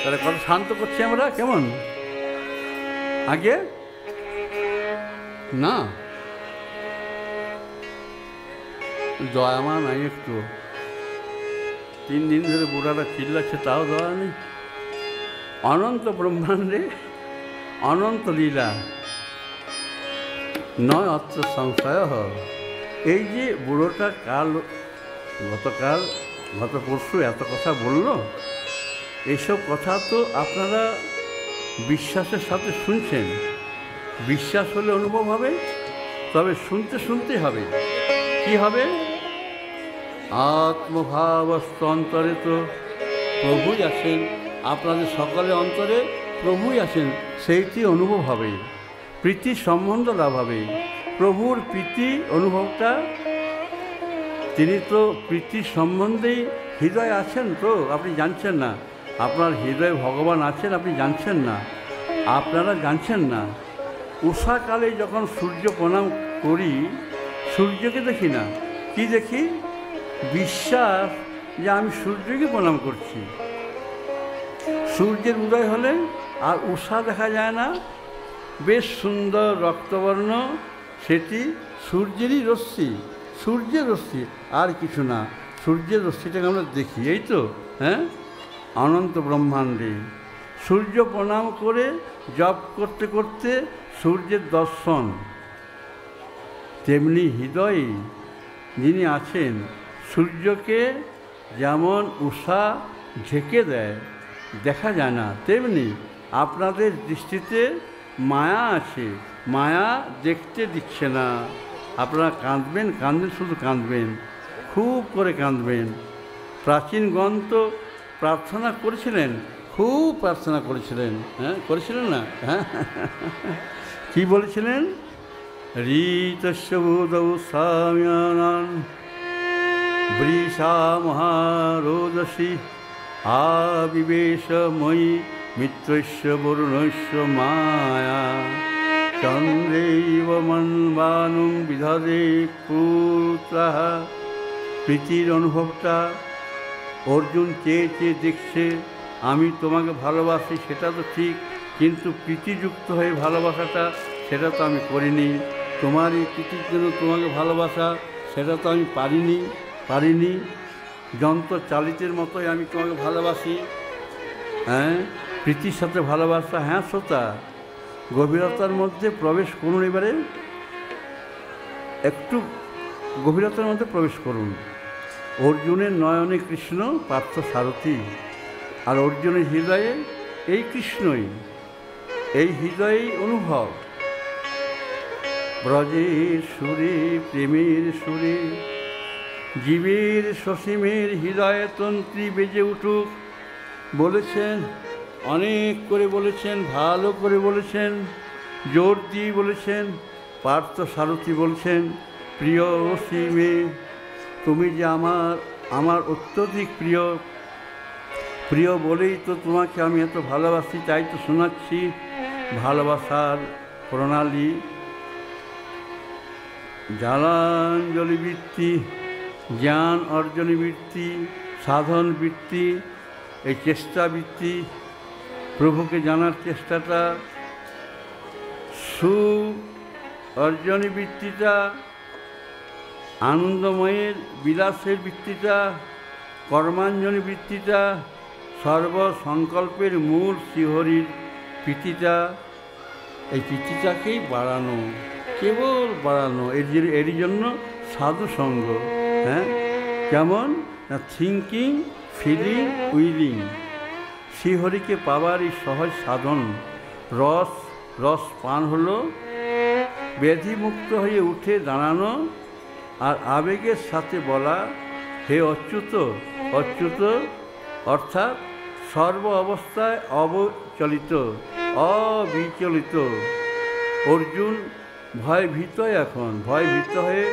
তাহলে কত শান্ত করছি আমরা, কেমন আগে না দয়া মা নাই একটু। 3 দিন ধরে বুড়াটা চিল্লাচ্ছে, তাও দয়া নেই। অনন্ত ব্রহ্মাণ্ডে অনন্ত লীলা নয় অত্র সংশয়। এই যে বুড়োটা গত পরশু এত কথা বলল, এইসব কথা তো আপনারা বিশ্বাসের সাথে শুনছেন। বিশ্বাস হলে অনুভব হবে, তবে শুনতে শুনতে হবে। কি হবে? আত্মভাবস্থ অন্তরে তো প্রভুই আছেন, আপনাদের সকলের অন্তরে প্রভুই আছেন, সেইটি অনুভব হবে। প্রীতি সম্বন্ধ লাভ হবে। প্রভুর প্রীতি অনুভবটা, তিনি তো প্রীতি সম্বন্ধেই হৃদয়ে আছেন, তো আপনি জানছেন না। আপনার হৃদয়ে ভগবান আছেন, আপনি জানছেন না, আপনারা জানছেন না। উষাকালে যখন সূর্য প্রণাম করি, সূর্যকে দেখি না, কি দেখি? বিশ্বাস যে আমি সূর্যকে প্রণাম করছি। সূর্যের উদয় হলে আর উষা দেখা যায় না, বেশ সুন্দর রক্তবর্ণ, সেটি সূর্যেরই রশ্মি, সূর্যের রশ্মি, আর কিছু না। সূর্যের রশ্মিটাকে আমরা দেখি, এই তো। হ্যাঁ, অনন্ত ব্রহ্মাণ্ডে সূর্য প্রণাম করে জপ করতে করতে সূর্যের দর্শন। তেমনি হৃদয়ে যিনি আছেন, সূর্যকে যেমন উষা ঢেকে দেয়, দেখা যায় না, তেমনি আপনাদের দৃষ্টিতে মায়া আছে, মায়া দেখতে দিচ্ছে না। আপনারা কাঁদবেন, শুধু কাঁদবেন, খুব করে কাঁদবেন। প্রাচীনগণ তো প্রার্থনা করেছিলেন, খুব প্রার্থনা করেছিলেন। হ্যাঁ, করেছিলেন না? হ্যাঁ, কী বলেছিলেন? ঋতস্য বোধৌ সাম্যানান বৃষা মহারোদসী আবিবেশময়ী মিত্রস্য বরুণস্য মায়া চন্দ্রৈব মন্বানুং বিধদে পুত্রঃ। প্রীতির অনুভবটা অর্জুন চেয়ে চেয়ে দেখছে, আমি তোমাকে ভালোবাসি, সেটা তো ঠিক, কিন্তু প্রীতিযুক্ত হয়ে ভালোবাসাটা, সেটা তো আমি করিনি। তোমারই প্রীতির জন্য তোমাকে ভালোবাসা, সেটা তো আমি পারিনি। যন্ত্র চালিতের মতোই আমি তোমাকে ভালোবাসি। হ্যাঁ, প্রীতির সাথে ভালোবাসা, হ্যাঁ শ্রোতা, গভীরতার মধ্যে প্রবেশ করুন। এবারে একটু গভীরতার মধ্যে প্রবেশ করুন। অর্জুনের নয়নে কৃষ্ণ, পার্থ সারথি, আর অর্জুনের হৃদয়ে এই কৃষ্ণই, এই হৃদয়েই অনুভব। ব্রজের সুরে, প্রেমের সুরে, জীবের সসীমের হৃদয়ে তন্ত্রী বেজে উঠুক। বলেছেন, অনেক করে বলেছেন, ভালো করে বলেছেন, জোর দিয়ে বলেছেন। পার্থ সারথি বলছেন, প্রিয় অসীমে, তুমি যে আমার অত্যধিক প্রিয় বলেই তো তোমাকে আমি এত ভালোবাসি, তাই তো শোনাচ্ছি ভালোবাসার প্রণালী। জ্ঞানাঞ্জলি বৃত্তি, জ্ঞান অর্জনী বৃত্তি, সাধন বৃত্তি, এই চেষ্টা বৃত্তি, প্রভুকে জানার চেষ্টাটা, অর্জনী বৃত্তিটা, আনন্দময়ের বিলাসের বৃত্তিটা, কর্মাঞ্জনী বৃত্তিটা, সর্বসংকল্পের মূল শ্রীহরির প্রীতিটা, এই প্রীতিটাকেই বাড়ানো, কেবল বাড়ানো। এর জন্য সাধু সঙ্গ। হ্যাঁ, কেমন না? Thinking, feeling, willing. শ্রীহরিকে পাবার এই সহজ সাধন। রস পান হলো ব্যাধিমুক্ত হয়ে উঠে দাঁড়ানো, আর আবেগের সাথে বলা, হে অচ্যুত, অর্থাৎ সর্ব অবস্থায় অবিচলিত। অর্জুন ভয়ভীত, এখন ভয়ভীত হয়ে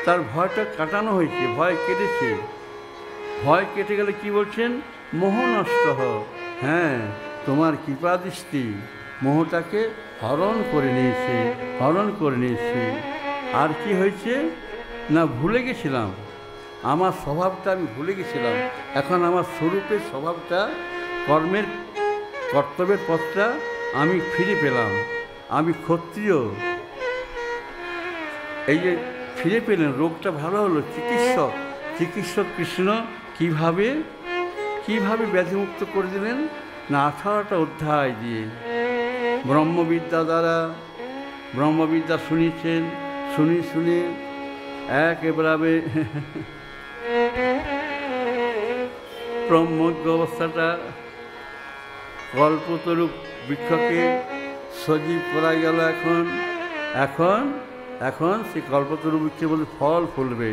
তার ভয়টা কাটানো হয়েছে, ভয় কেটেছে। ভয় কেটে গেলে কি বলছেন? মোহ নষ্ট হ। হ্যাঁ, তোমার কৃপা দৃষ্টি মোহটাকে হরণ করে নিয়েছে। আর কি হয়েছে না, ভুলে গেছিলাম আমার স্বভাবটা, আমি ভুলে গেছিলাম। এখন আমার স্বরূপের স্বভাবটা কর্তব্যের পথটা আমি ফিরে পেলাম। আমি ক্ষত্রিয়, এই যে ফিরে পেলেন, রোগটা ভালো হলো। চিকিৎসক কৃষ্ণ কিভাবে ব্যাধিমুক্ত করে দিলেন না 18টা অধ্যায় দিয়ে। ব্রহ্মবিদ্যা শুনিয়েছেন, শুনে একেবারে ব্রহ্মজ্ঞ অবস্থাটা কল্পতরু বৃক্ষকে সজীব করা গেল। এখন সেই কল্পতরু বৃক্ষের মধ্যে ফল ফুলবে।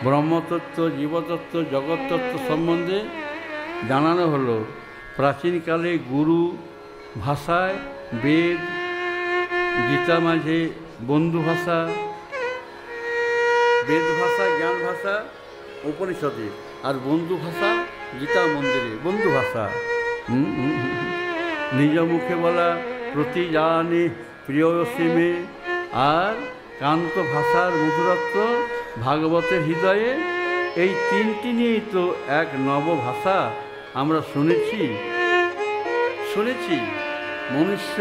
ব্রহ্মতত্ত্ব, জীবতত্ত্ব, জগৎতত্ত্ব সম্বন্ধে জানানো হলো। প্রাচীনকালে গুরু ভাষায় বেদ, গীতা মাঝে বন্ধু ভাষা, বেদ ভাষা, জ্ঞান ভাষা উপনিষদে, আর বন্ধু ভাষা গীতা মন্দিরে। বন্ধু ভাষা নিজ মুখে বলা প্রতি জানে প্রিয়সী মে, আর কান্ত ভাষার মধুরত্ব ভাগবতের হৃদয়ে। এই তিনটি নিয়েই তো এক নব ভাষা আমরা শুনেছি। মনুষ্য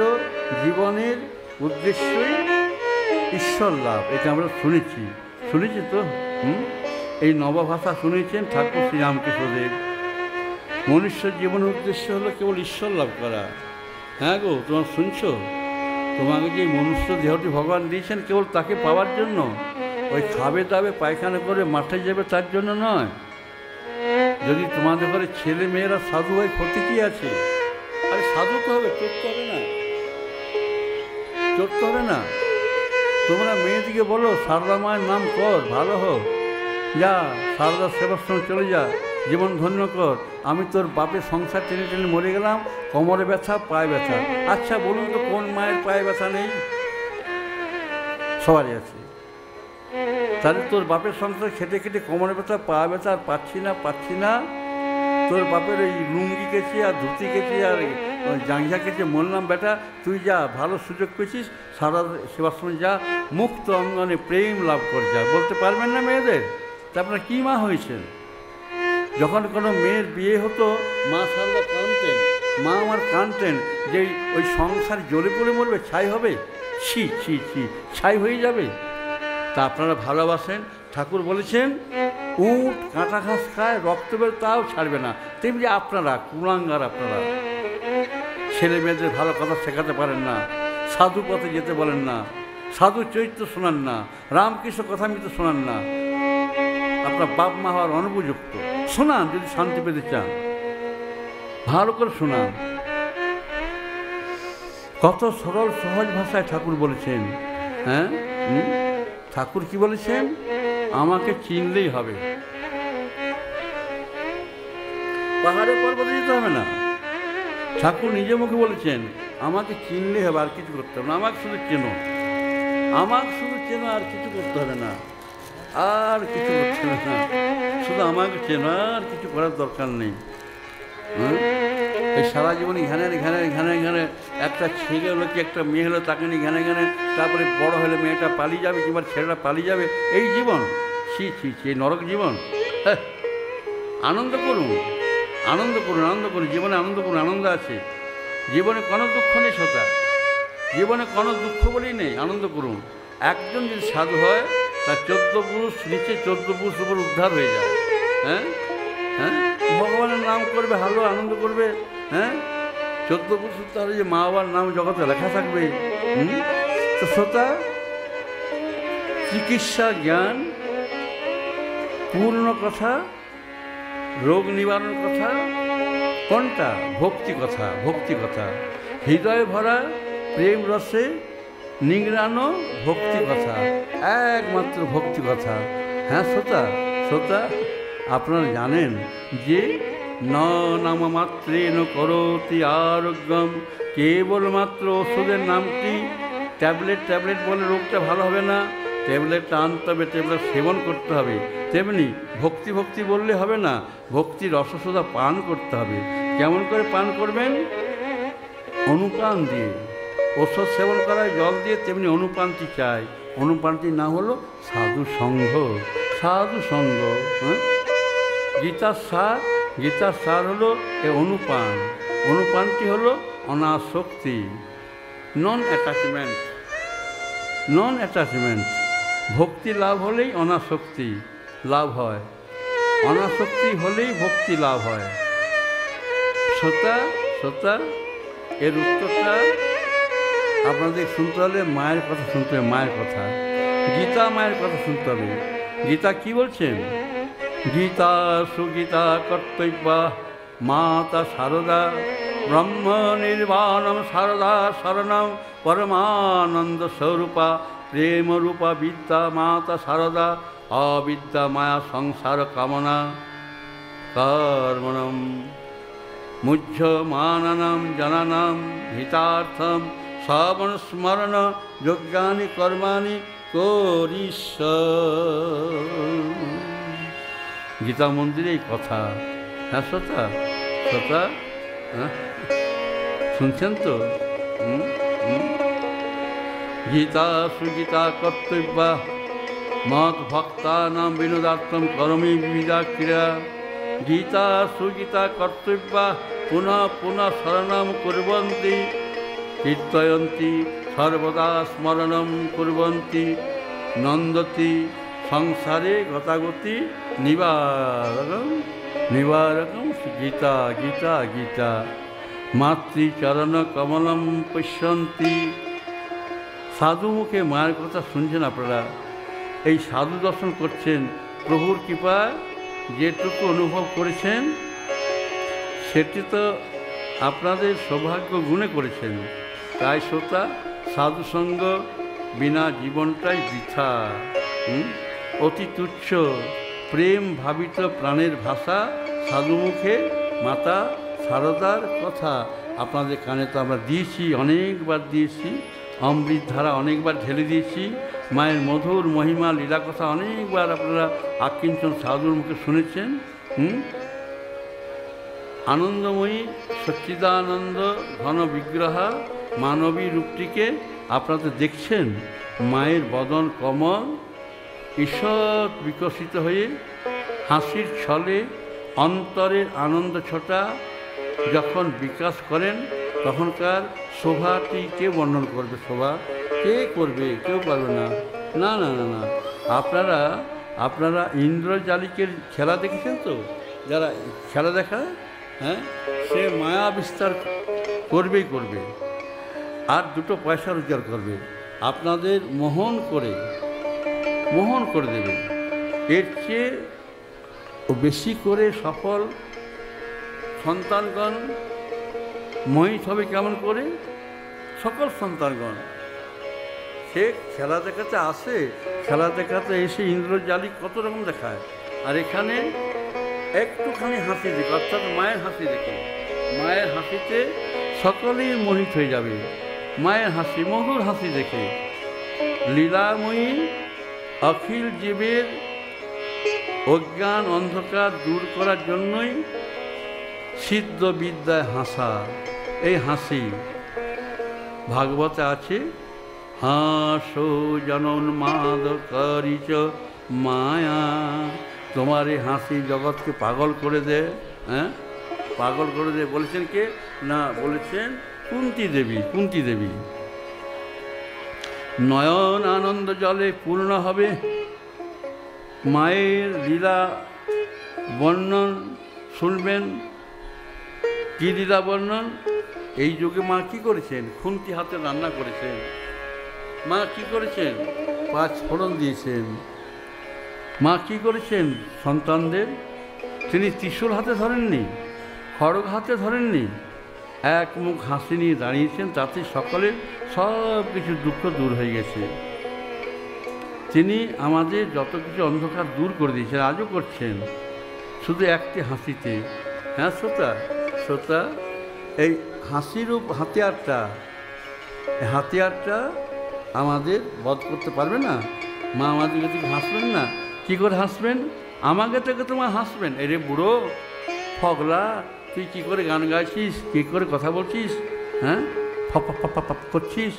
জীবনের উদ্দেশ্যই ঈশ্বর লাভ, এটা আমরা শুনেছি তো। এই নবভাষা শুনেছেন ঠাকুর শ্রীরামকৃষ্ণদেব। মনুষ্য জীবনের উদ্দেশ্য হলো কেবল ঈশ্বর লাভ করা। হ্যাঁ গো, তোমার শুনছো? তোমাকে যে মনুষ্য দেহটি ভগবান দিয়েছেন কেবল তাকে পাওয়ার জন্য। ওই খাবে দাবে পায়খানা করে মাঠে যাবে তার জন্য নয়। যদি তোমাদের ঘরে ছেলে মেয়েরা সাধু হয় ক্ষতি কী আছে? আরে সাধু তো হবে, চড়তে হবে না। তোমরা মেয়েদিকে বলো সারদা মায়ের নাম কর, ভালো হোক, যা সারদা সেবাশ্রম চলে যা, জীবন ধন্য কর। আমি তোর বাপের সংসার টেনে মরে গেলাম, কোমরে ব্যথা, পায়ে ব্যথা। আচ্ছা বলুন তো কোন মায়ের পায়ে ব্যথা নেই? সবারই আছে। তাহলে তোর বাপের সংসার খেটে কোমরে ব্যথা, পায়ে ব্যথা, আর পাচ্ছি না। তোর বাপের ওই লুঙ্গি কেচে আর ধুতি কেচে আর জাঙ্গিয়া কেচে বললাম বেটা তুই যা, ভালো সুযোগ পেয়েছিস, সারা সেবাশ্রমে যা, মুক্ত অঙ্গনে প্রেম লাভ কর যা। বলতে পারবেন না মেয়েদের? তা আপনার কী মা হয়েছেন? যখন কোনো মেয়ের বিয়ে হতো মা সারদা কাঁদতেন যে ওই সংসার জ্বলে পড়ে মরবে, ছাই হবে, ছি ছাই হয়ে যাবে। তা আপনারা ভালোবাসেন। ঠাকুর বলেছেন উট কাঁটা ঘাস খায়, রক্ত বের তাও ছাড়বে না। তেমনি আপনারা কুলাঙ্গার, আপনারা ছেলে মেয়েদের ভালো কথা শেখাতে পারেন না, সাধু পথে যেতে বলেন না, সাধু চরিত্র শোনান না, রামকৃষ্ণ কথামৃত শোনান না। আপনার বাপ মা হওয়ার অনুপযুক্ত। শোনান যদি শান্তি পেতে চান, ভালো করে শোনান। কত সরল সহজ ভাষায় ঠাকুর বলেছেন। হ্যাঁ, ঠাকুর কি বলেছেন? আমাকে চিনলেই হবে, পাহাড়ে পর্বতে যেতে হবে না। ঠাকুর নিজে মুখে বলেছেন আমাকে চিনলেই হবে, আর কিছু করতে হবে না। আমাকে শুধু চেনো, আর কিছু করতে হবে না, শুধু আমাকে চেনো, আর কিছু করার দরকার নেই। এই সারা জীবন ঘানে একটা ছেলে হলো কি একটা মেয়ে হলো তাকে নিয়ে ঘানে, তারপরে বড় হলে মেয়েটা পালিয়ে যাবে কিংবা ছেলেটা পালিয়ে যাবে। এই জীবন ছি এই নরক জীবন। হ্যাঁ, আনন্দ করুন, জীবনে আনন্দ করুন। আনন্দ আছে জীবনে, কোনো দুঃখ নেই শ্রোতা, জীবনে কোনো দুঃখ বলেই নেই। আনন্দ করুন। একজন যদি সাধু হয় তার 14 পুরুষ নিচে 14 পুরুষ উপর উদ্ধার হয়ে যায়। হ্যাঁ, ভগবানের নাম করবে, ভালো আনন্দ করবে। হ্যাঁ, 14 পুরুষ উদ্ধার হয়ে যে মা বাবার নাম জগতে লেখা থাকবে। তো শ্রোতা, চিকিৎসা জ্ঞান, পূর্ণ কথা, রোগ নিবারণ কথা কোনটা? ভক্তি কথা। হৃদয়ে ভরা প্রেম রসে নিংড়ানো ভক্তি কথা, একমাত্র ভক্তি কথা। হ্যাঁ শ্রোতা, আপনারা জানেন যে নামমাত্রেণ করোতি আরোগ্যম, কেবলমাত্র ওষুধের নামটি ট্যাবলেট বলে রোগটা ভালো হবে না। ট্যাবলেটটা আনতে হবে, ট্যাবলেট সেবন করতে হবে। তেমনি ভক্তি বললে হবে না, ভক্তি রসসুধা পান করতে হবে। কেমন করে পান করবেন? অনুপান দিয়ে। ওষুধ সেবন করায় জল দিয়ে, তেমনি অনুপানটি চাই। অনুপানটি না হলো সাধু সঙ্গ। হ্যাঁ, গীতার সার গীতার সার হলো এ অনুপান। অনুপানটি হলো অনাসক্তি, নন অ্যাটাচমেন্ট। নন অ্যাটাচমেন্ট। ভক্তি লাভ হলেই অনাসক্তি লাভ হয়, অনাসক্তি হলেই ভক্তি লাভ হয়। শ্রোতা শ্রোতা, এর উত্তরটা আপনাদের শুনতে হলে মায়ের কথা শুনতে হবে, মায়ের কথা। গীতা মায়ের কথা শুনতে হবে। গীতা কি বলছেন? গীতা সুগীতা কর্তব্যা মাতা শারদা ব্রহ্ম নির্বাণম শারদা শরণম পরমানন্দ স্বরূপা প্রেমরূপা বিদ্যা মাতা শারদা অবিদ্যা মায়া সংসার কামনা কর্মণম মুহ্যমাননম জননম হিতার্থম শ্রবণস্মরণ যোগ্যানি কর্মাণি করিস। গীতা মন্দিরে এই কথা। হ্যাঁ শ্রোতা শ্রোতা, হ্যাঁ শুনছেন তো? গীতা সুগীতা কর্তব্যা মত ভক্তানাম বিনোদার্থম করমি বিবিধা ক্রিয়া। গীতা সুগীতা কর্তব্যা পুনঃ পুনঃ শরণম কুর্বন্তি কীর্তয়ন্তি সর্বদা স্মরণম কুর্বন্তি নন্দতি সংসারে গতাগতি নিবারকম নিবারকম। গীতা গীতা গীতা মাতৃচরণ কমলম পশ্যন্তি। সাধু মুখে মায়ের কথা শুনছেন আপনারা, এই সাধু দর্শন করছেন, প্রভুর কৃপা যেটুকু অনুভব করেছেন সেটি তো আপনাদের সৌভাগ্য গুণে করেছেন। তাই শ্রোতা, সাধুসঙ্গ বিনা জীবনটাই বৃথা। অতি তুচ্ছ প্রেম ভাবিত প্রাণের ভাষা সাধুমুখে মাতা শারদার কথা আপনাদের কানে তো আমরা দিয়েছি, অনেকবার দিয়েছি। অমৃত ধারা অনেকবার ঢেলে দিয়েছি। মায়ের মধুর মহিমা লীলা কথা অনেকবার আপনারা আকিঞ্চন সাধুর মুখে শুনেছেন। আনন্দময়ী সচ্চিদানন্দ ঘন বিগ্রহা মানবী রূপটিকে আপনারা দেখছেন। মায়ের বদন কমল ঈষৎ বিকশিত হয়ে হাসির ছলে অন্তরের আনন্দ ছটা যখন বিকাশ করেন তখনকার শোভাটি কে বর্ণন করবে? শোভা কে করবে? কেউ পারবে না। না না না না, আপনারা আপনারা ইন্দ্রজালিকের খেলা দেখেছেন তো? যারা খেলা দেখায়, হ্যাঁ, সে মায়া বিস্তার করবেই করবে, আর দুটো পয়সা রোজগার করবে, আপনাদের মোহন করে দেবে। এর চেয়ে বেশি করে সফল সন্তানগণ মোহিত হবে কেমন করে? সকল সন্তানগণ সে খেলা দেখাতে আসে, খেলা দেখাতে এসে ইন্দ্রজালিক কত রকম দেখায়, আর এখানে একটুখানি হাসি দেখে, অর্থাৎ মায়ের হাসি দেখে, মায়ের হাসিতে সকলেই মোহিত হয়ে যাবে। মায়ের হাসি, মধুর হাসি দেখে লীলাময়ী অখিল জীবের অজ্ঞান অন্ধকার দূর করার জন্যই সিদ্ধ বিদ্যায় হাসা। এই হাসি ভাগবতে আছে, হাসো জনোন্মাদ করিচ মায়া। তোমার এই হাসি জগৎকে পাগল করে দেয়। হ্যাঁ, পাগল করে দেয় বলেছেন কে? না, বলেছেন কুন্তী দেবী। কুন্তী দেবী নয়ন আনন্দ জলে পূর্ণ হবে। মায়ের লীলা বর্ণন শুনবেন। কী লীলা বর্ণন? এই যুগে মা কী করেছেন? খুন্তি হাতে রান্না করেছেন। মা কী করেছেন? 5 ফোড়ন দিয়েছেন। মা কী করেছেন? সন্তানদের তিনি ত্রিশূল হাতে ধরেননি, খড়গ হাতে ধরেননি, এক মুখ হাসি নিয়ে দাঁড়িয়েছেন, তাতে সকলের সব কিছু দুঃখ দূর হয়ে গেছে। তিনি আমাদের যত কিছু অন্ধকার দূর করে দিয়েছেন, আজও করছেন, শুধু একটি হাসিতে। হ্যাঁ শ্রোতা শ্রোতা, এই হাসিরূপ হাতিয়ারটা, এই হাতিয়ারটা আমাদের বধ করতে পারবে না। মা আমাদের কাছে হাসবেন না। কী করে হাসবেন? আমাকে থেকে তোমার হাসবেন, এরে বুড়ো ফগলা, তুই কী করে গান গাইছিস, কী করে কথা বলছিস, হ্যাঁ, ফপ করছিস,